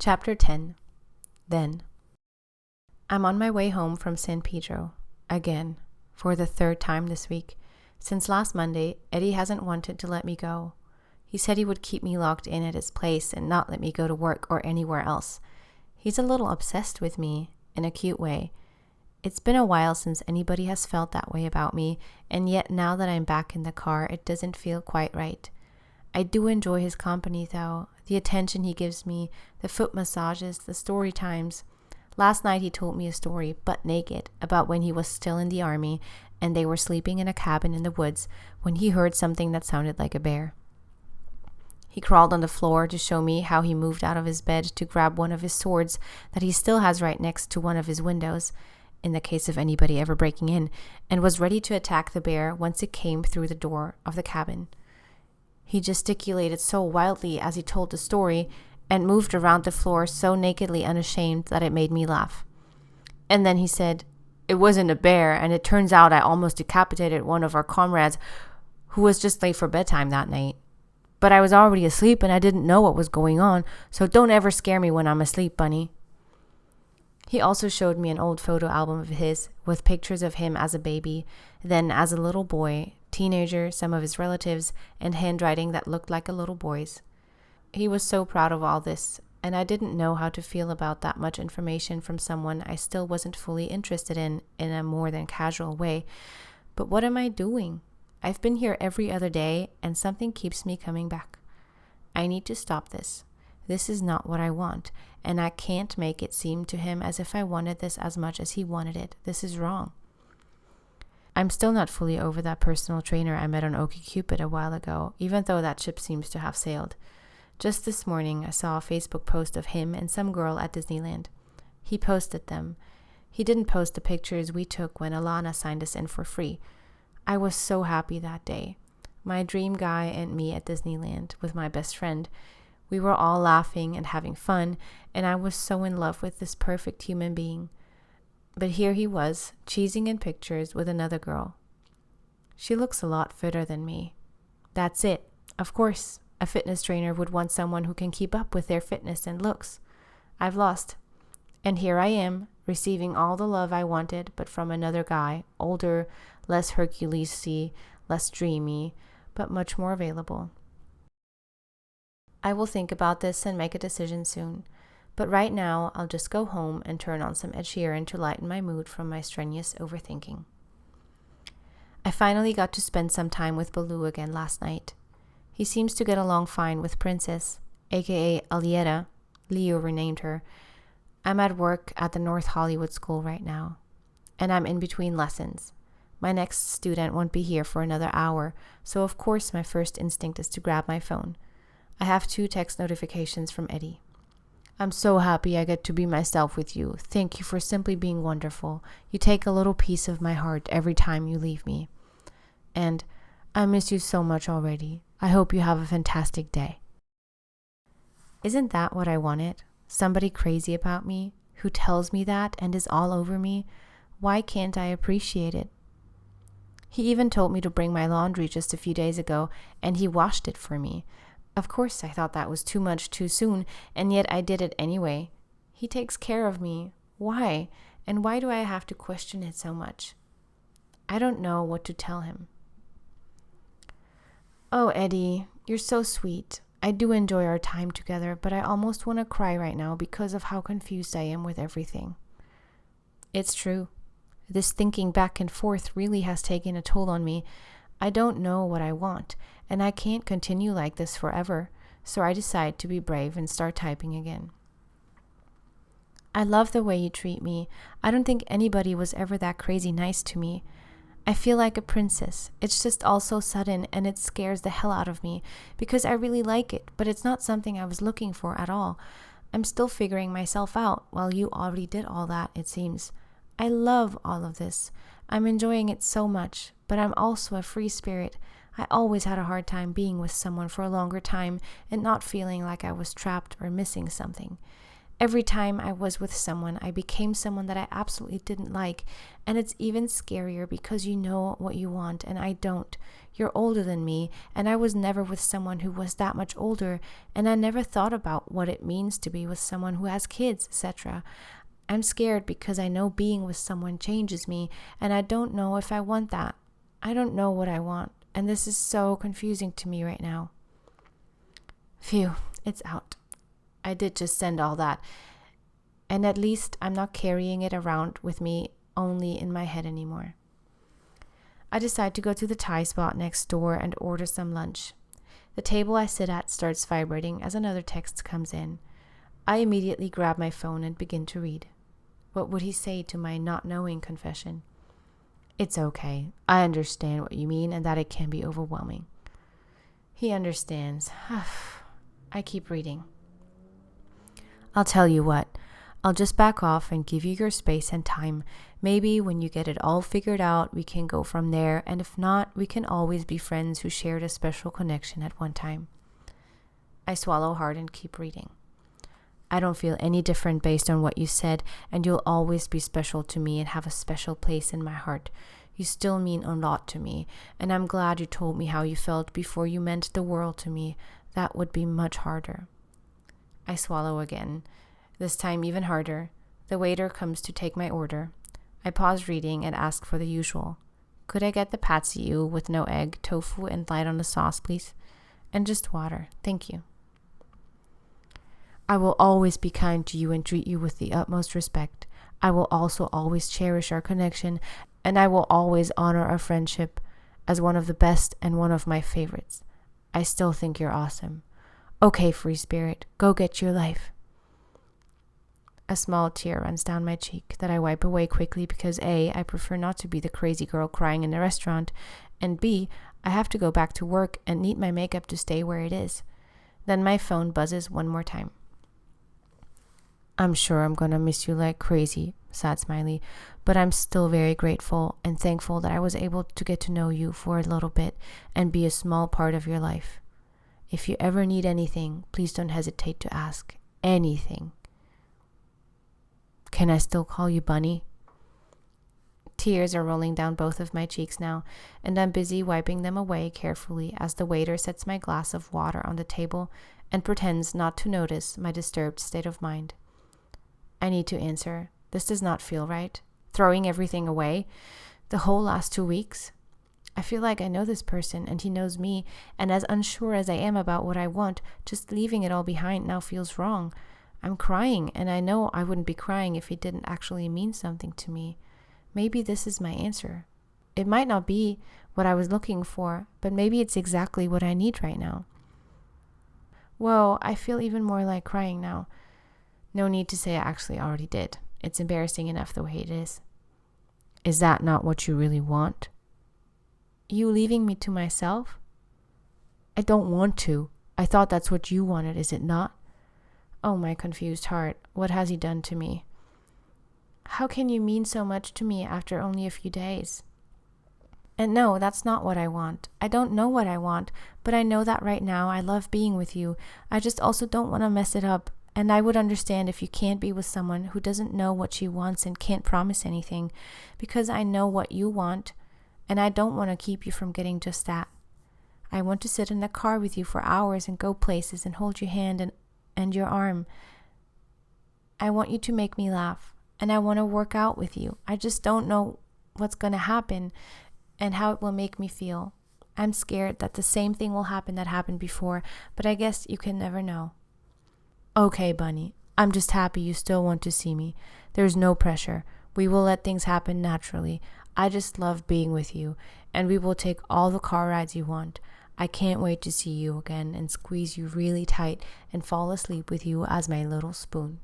Chapter 10. Then. I'm on my way home from San Pedro, again, for the third time this week. Since last Monday, Eddie hasn't wanted to let me go. He said he would keep me locked in at his place and not let me go to work or anywhere else. He's a little obsessed with me, in a cute way. It's been a while since anybody has felt that way about me, and yet now that I'm back in the car, it doesn't feel quite right. I do enjoy his company, though. The attention he gives me, the foot massages, the story times. Last night he told me a story, butt naked, about when he was still in the army and they were sleeping in a cabin in the woods when he heard something that sounded like a bear. He crawled on the floor to show me how he moved out of his bed to grab one of his swords that he still has right next to one of his windows, in the case of anybody ever breaking in, and was ready to attack the bear once it came through the door of the cabin. He gesticulated so wildly as he told the story and moved around the floor so nakedly unashamed that it made me laugh. And then he said, "It wasn't a bear, and it turns out I almost decapitated one of our comrades who was just late for bedtime that night. But I was already asleep and I didn't know what was going on, so don't ever scare me when I'm asleep, Bunny." He also showed me an old photo album of his with pictures of him as a baby, then as a little boy, teenager, some of his relatives, and handwriting that looked like a little boy's. He was so proud of all this, and I didn't know how to feel about that much information from someone I still wasn't fully interested in a more than casual way. But what am I doing? I've been here every other day, and something keeps me coming back. I need to stop this. This is not what I want, and I can't make it seem to him as if I wanted this as much as he wanted it. This is wrong. I'm still not fully over that personal trainer I met on OkCupid a while ago, even though that ship seems to have sailed. Just this morning, I saw a Facebook post of him and some girl at Disneyland. He posted them. He didn't post the pictures we took when Alana signed us in for free. I was so happy that day. My dream guy and me at Disneyland with my best friend. We were all laughing and having fun, and I was so in love with this perfect human being. But here he was, cheesing in pictures with another girl. She looks a lot fitter than me. That's it. Of course, a fitness trainer would want someone who can keep up with their fitness and looks. I've lost. And here I am, receiving all the love I wanted, but from another guy, older, less Hercules-y, less dreamy, but much more available. I will think about this and make a decision soon. But right now, I'll just go home and turn on some Ed Sheeran to lighten my mood from my strenuous overthinking. I finally got to spend some time with Baloo again last night. He seems to get along fine with Princess, aka Alietta. Leo renamed her. I'm at work at the North Hollywood School right now, and I'm in between lessons. My next student won't be here for another hour, so of course my first instinct is to grab my phone. I have 2 text notifications from Eddie. "I'm so happy I get to be myself with you. Thank you for simply being wonderful. You take a little piece of my heart every time you leave me." And, "I miss you so much already. I hope you have a fantastic day." Isn't that what I wanted? Somebody crazy about me, who tells me that and is all over me? Why can't I appreciate it? He even told me to bring my laundry just a few days ago, and he washed it for me. Of course, I thought that was too much too soon, and yet I did it anyway. He takes care of me. Why? And why do I have to question it so much? I don't know what to tell him. "Oh, Eddie, you're so sweet. I do enjoy our time together, but I almost want to cry right now because of how confused I am with everything." It's true. This thinking back and forth really has taken a toll on me. I don't know what I want, and I can't continue like this forever, so I decide to be brave and start typing again. "I love the way you treat me. I don't think anybody was ever that crazy nice to me. I feel like a princess. It's just all so sudden, and it scares the hell out of me, because I really like it, but it's not something I was looking for at all. I'm still figuring myself out, while you already did all that, it seems. I love all of this. I'm enjoying it so much, but I'm also a free spirit. I always had a hard time being with someone for a longer time and not feeling like I was trapped or missing something. Every time I was with someone, I became someone that I absolutely didn't like. And it's even scarier because you know what you want and I don't. You're older than me, and I was never with someone who was that much older, and I never thought about what it means to be with someone who has kids, etc. I'm scared because I know being with someone changes me, and I don't know if I want that. I don't know what I want, and this is so confusing to me right now. Phew, it's out. I did just send all that, and at least I'm not carrying it around with me only in my head anymore. I decide to go to the Thai spot next door and order some lunch. The table I sit at starts vibrating as another text comes in. I immediately grab my phone and begin to read. What would he say to my not knowing confession? It's okay. I understand what you mean and that it can be overwhelming. He understands. I keep reading. I'll tell you what. I'll just back off and give you your space and time. Maybe when you get it all figured out, we can go from there, and if not, we can always be friends who shared a special connection at one time. I swallow hard and keep reading. I don't feel any different based on what you said, and you'll always be special to me and have a special place in my heart. You still mean a lot to me, and I'm glad you told me how you felt before you meant the world to me. That would be much harder. I swallow again. This time even harder. The waiter comes to take my order. I pause reading and ask for the usual. Could I get the patsy ew with no egg, tofu, and light on the sauce, please? And just water. Thank you. I will always be kind to you and treat you with the utmost respect. I will also always cherish our connection, and I will always honor our friendship as one of the best and one of my favorites. I still think you're awesome. Okay, free spirit, go get your life. A small tear runs down my cheek that I wipe away quickly because A, I prefer not to be the crazy girl crying in a restaurant, and B, I have to go back to work and need my makeup to stay where it is. Then my phone buzzes one more time. I'm sure I'm gonna miss you like crazy, sad smiley, but I'm still very grateful and thankful that I was able to get to know you for a little bit and be a small part of your life. If you ever need anything, please don't hesitate to ask. Anything. Can I still call you Bunny? Tears are rolling down both of my cheeks now, and I'm busy wiping them away carefully as the waiter sets my glass of water on the table and pretends not to notice my disturbed state of mind. I need to answer. This does not feel right. Throwing everything away? The whole last 2 weeks? I feel like I know this person and he knows me, and as unsure as I am about what I want, just leaving it all behind now feels wrong. I'm crying, and I know I wouldn't be crying if he didn't actually mean something to me. Maybe this is my answer. It might not be what I was looking for, but maybe it's exactly what I need right now. Whoa, I feel even more like crying now. No need to say I actually already did. It's embarrassing enough the way it is. Is that not what you really want? You leaving me to myself? I don't want to. I thought that's what you wanted, is it not? Oh, my confused heart, what has he done to me? How can you mean so much to me after only a few days? And no, that's not what I want. I don't know what I want, but I know that right now I love being with you. I just also don't want to mess it up. And I would understand if you can't be with someone who doesn't know what she wants and can't promise anything, because I know what you want, and I don't want to keep you from getting just that. I want to sit in the car with you for hours and go places and hold your hand and your arm. I want you to make me laugh, and I want to work out with you. I just don't know what's going to happen and how it will make me feel. I'm scared that the same thing will happen that happened before, but I guess you can never know. Okay, Bunny, I'm just happy you still want to see me. There's no pressure. We will let things happen naturally. I just love being with you, and we will take all the car rides you want. I can't wait to see you again and squeeze you really tight and fall asleep with you as my little spoon.